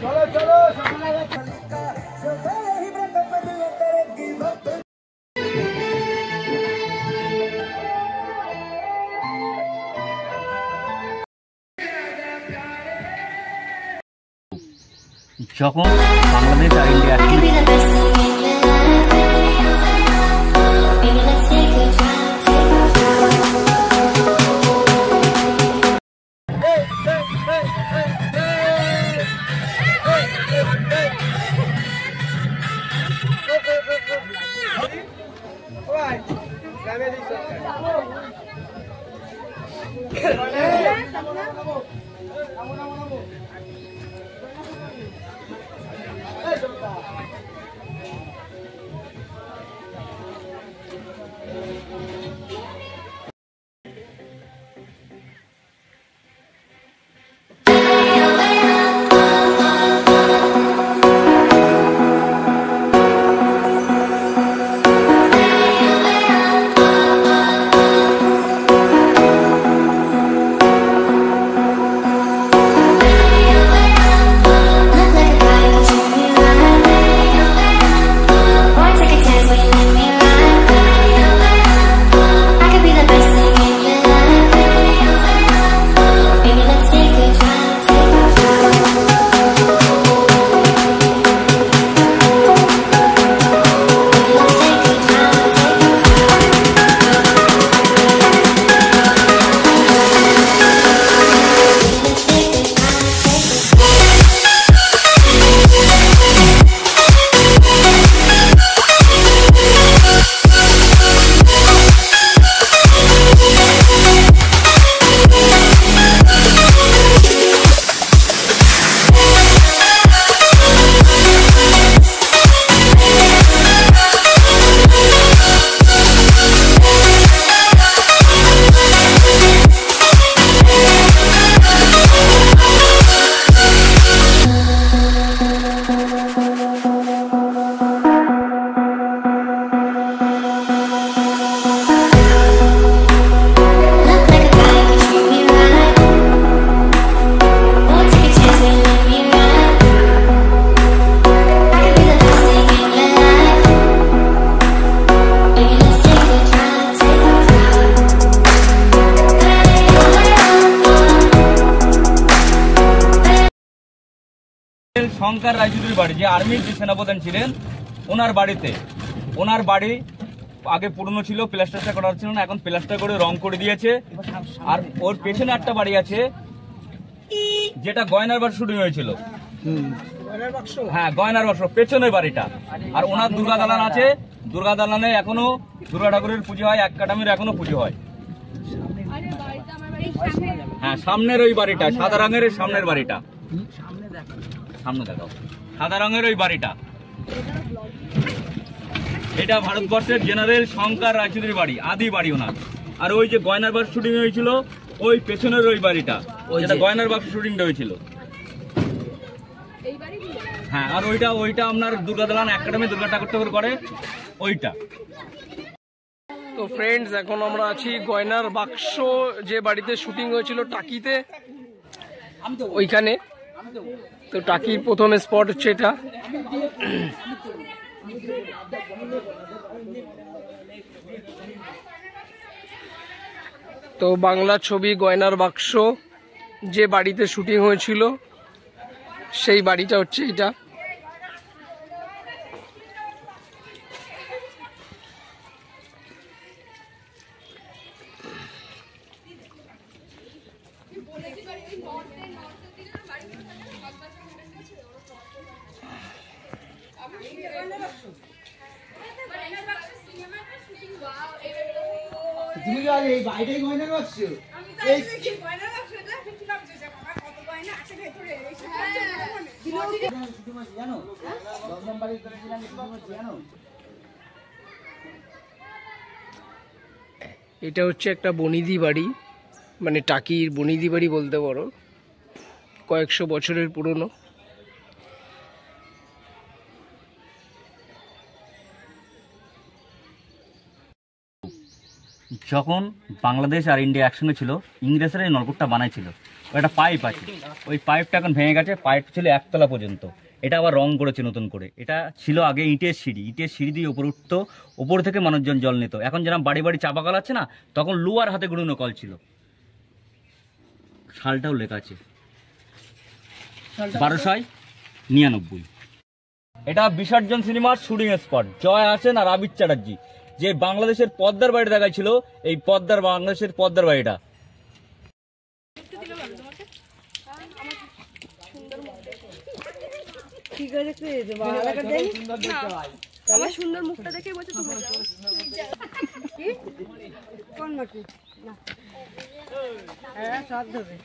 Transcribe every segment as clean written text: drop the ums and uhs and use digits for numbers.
চলো চলো যখন বাংলাদেশ আর ইন্ডিয়া শঙ্কর রায়চৌধুরীর বাড়ি, যে আর্মির যে সেনাপ্রধান ছিলেন, ওনার বাড়িতে। ওনার বাড়ি আগে পুরনো ছিল, প্লাস্টারটা করা ছিল না, এখন প্লাস্টার করে রং করে দিয়েছে। আর ওর পেছনে একটা বাড়ি আছে যেটা গয়নার বাক্স শুটিং হয়েছিল। হ্যাঁ, গয়নার বাক্স পেছনের বাড়িটা। আর ওনার দুর্গা দালান আছে, দুর্গা দালানে এখনো দুর্গা ঠাকুরের পুজো হয়, এক কাটামির এখনো পুজো হয়। হ্যাঁ, সামনের ওই বাড়িটা, সাদা রঙের সামনের বাড়িটা, সামনে দেখাও, সাদা রঙের ওই বাড়িটা, এটা ভারতবর্ষের জেনারেল শঙ্কর রায়চৌধুরীর বাড়ি, আদি বাড়ি ওনার। আর ওই যে গয়নার বাক্স শুটিং হয়েছিল ওই পেছনের ওই বাড়িটা, যেটা গয়নার বাক্স শুটিংটা হয়েছিল। হ্যাঁ, আর ওইটা আপনার দুর্গা দালান একাডেমি, দুর্গা ঠাকুর করে ওইটা। তো ফ্রেন্ডস, এখন আমরা আছি গয়নার বাক্স যে বাড়িতে শুটিং হয়েছিল টাকিতে, ওইখানে। তো টাকির প্রথম স্পট হচ্ছে এটা। তো বাংলা ছবি গয়নার বাক্স যে বাড়িতে শুটিং হয়েছিল সেই বাড়িটা হচ্ছে এটা। এই বাইরেই গয়নার বাক্স, এটা হচ্ছে একটা বনিদি বাড়ি, মানে টাকির বনিদি বাড়ি বলতে পারো, কয়েকশো বছরের পুরনো। যখন বাংলাদেশ আর ইন্ডিয়া একসঙ্গে ছিল, ইংরেজরা এই নলকূপটা বানাইছিল। একটা পাইপ আছে, ওই পাইপটা এখন ভেঙে গেছে। পাইপ ছিল 1 তলা পর্যন্ত, এটা আবার রং করেছে নতুন করে। এটা ছিল আগে ইটের সিঁড়ি দিয়ে উপরে উঠতো, উপর থেকে মানুষজন জল নিত। এখন যেরকম বাড়ি বাড়ি চাপা কল আছে না, তখন লুয়ার হাতে গুঁড়োনো কল ছিল। সালটাও লেখা আছে 1299। এটা বিসর্জন সিনেমার শুটিং স্পট। জয় হাসান আর আবির চ্যাটার্জি যে বাংলাদেশের পদ্মার বাড়ি দেখাইছিল, এই বাংলাদেশের পদ্মার বাড়িটা। আমার সুন্দর মুখটা দেখে বলছে কোন মাটি না হ্যাঁ সব ধরে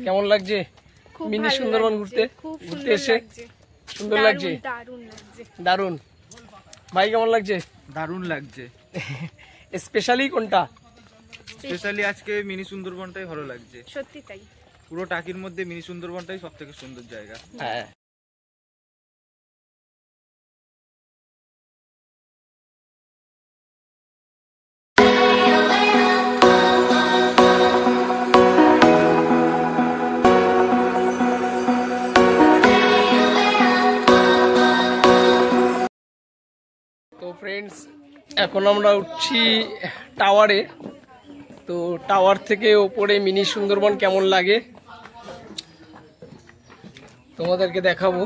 কেমন লাগছে মিনি সুন্দরবন ঘুরতে এসে? সুন্দর লাগছে, দারুণ। ভাই কেমন লাগছে? দারুণ লাগছে। স্পেশালি কোনটা? স্পেশালি আজকে মিনি সুন্দরবনটাই ভালো লাগছে। সত্যি তাই, পুরো টাকির মধ্যে মিনি সুন্দরবনটাই সবথেকে সুন্দর জায়গা। হ্যাঁ। তো ফ্রেন্ডস, এখন আমরা উঠছি টাওয়ারে। তো টাওয়ার থেকে ওপরে মিনি সুন্দরবন কেমন লাগে তোমাদেরকে দেখাবো।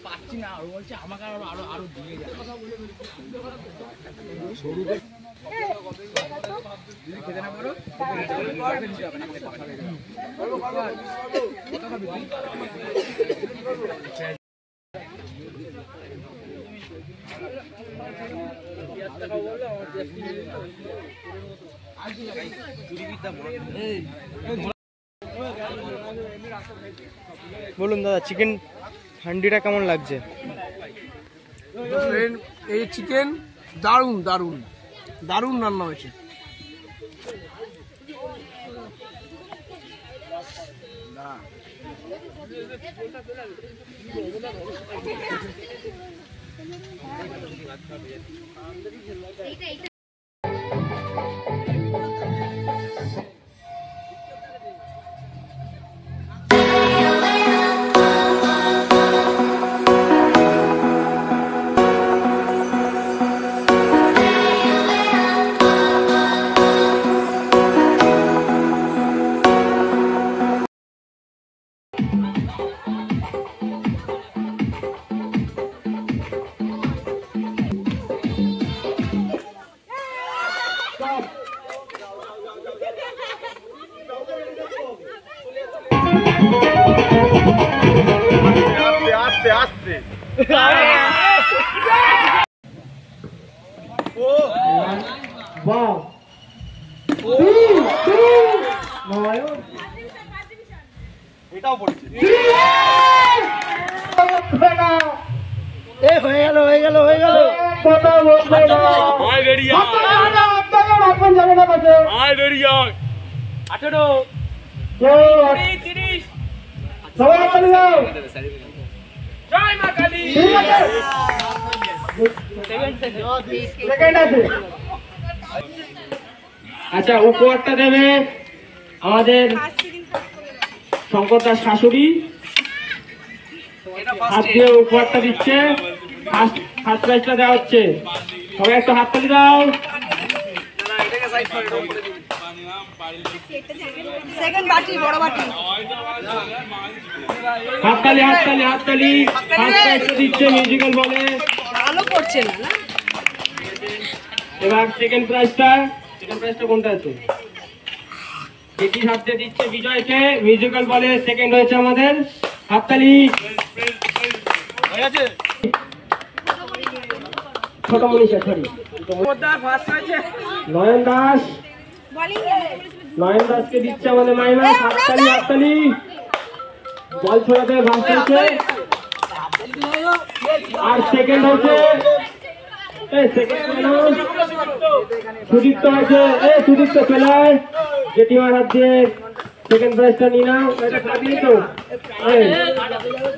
পাচ্ছি না, আর বলছে আমাকে আরো দিয়ে যাবে। খেতে না পারো বলুন দাদা, চিকেন হান্ডিটা কেমন লাগছে? এই চিকেন দারুণ দারুণ দারুণ রান্না হয়েছে। বাহ নয়ন এটাও পড়েছে এ হয়ে গেল কথা বলবে না আয় রেডিয়া আপনাকে রাখবেন যাবে না পাশে আয় রেডিয়া 18 30 সবাই চলে যাও জয় মা কালী ঠিক আছে সেকেন্ড আছে আচ্ছা উপহারটা দেবে আমাদের শঙ্কর দাস শাশুড়ি হাত দিয়ে উপহারটা দিচ্ছে ফার্স্ট প্রাইজটা দেওয়া হচ্ছে সবাই একটু হাততালি দাও সেকেন্ড বাটি বড় বাটি হাততালি ফার্স্ট প্রাইজটা দিচ্ছে মিউজিক্যাল বলে ভালো করছে না না এবার সেকেন্ড প্রাইজটা কোনটা আছে এটি হাতে দিচ্ছে বিজয়কে মিউজিক্যাল বলে সেকেন্ড হয়েছে আমাদের হাততালি হয়ে গেছে ছোট মনীষা সরি ফার্স্ট হয়েছে নয়ন দাসকে দিচ্ছে আমাদের মাইমা হাততালি বল ছোড়াতে ফার্স্ট হয়েছে আর সেকেন্ড হচ্ছে সুদীপ্ত হয়েছে সুদীপ্ত প্লেয়ার জেঠিমার হাত দিয়ে সেকেন্ড প্রাইজটা নিয়ে নাও এটা খাবি তো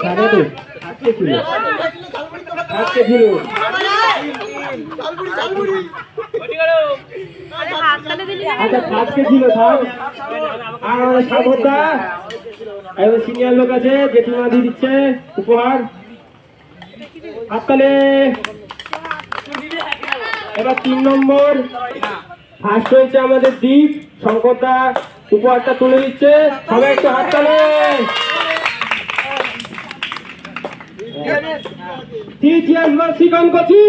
খাবে তো হাতকে ছিল আচ্ছা হাতকে ছিল থাক আর আমাদের সাগরদা এবার সিনিয়র লোক আছে জেঠিমা দিয়ে দিচ্ছে উপহার হাততালি এবার 3 নম্বর ফার্স্ট হয়েছে আমাদের দীপ শঙ্করদা উপহারটা তুলে দিচ্ছে সবাই একটু হাততালি টিচিয়ার্স বা শিকান কোচিং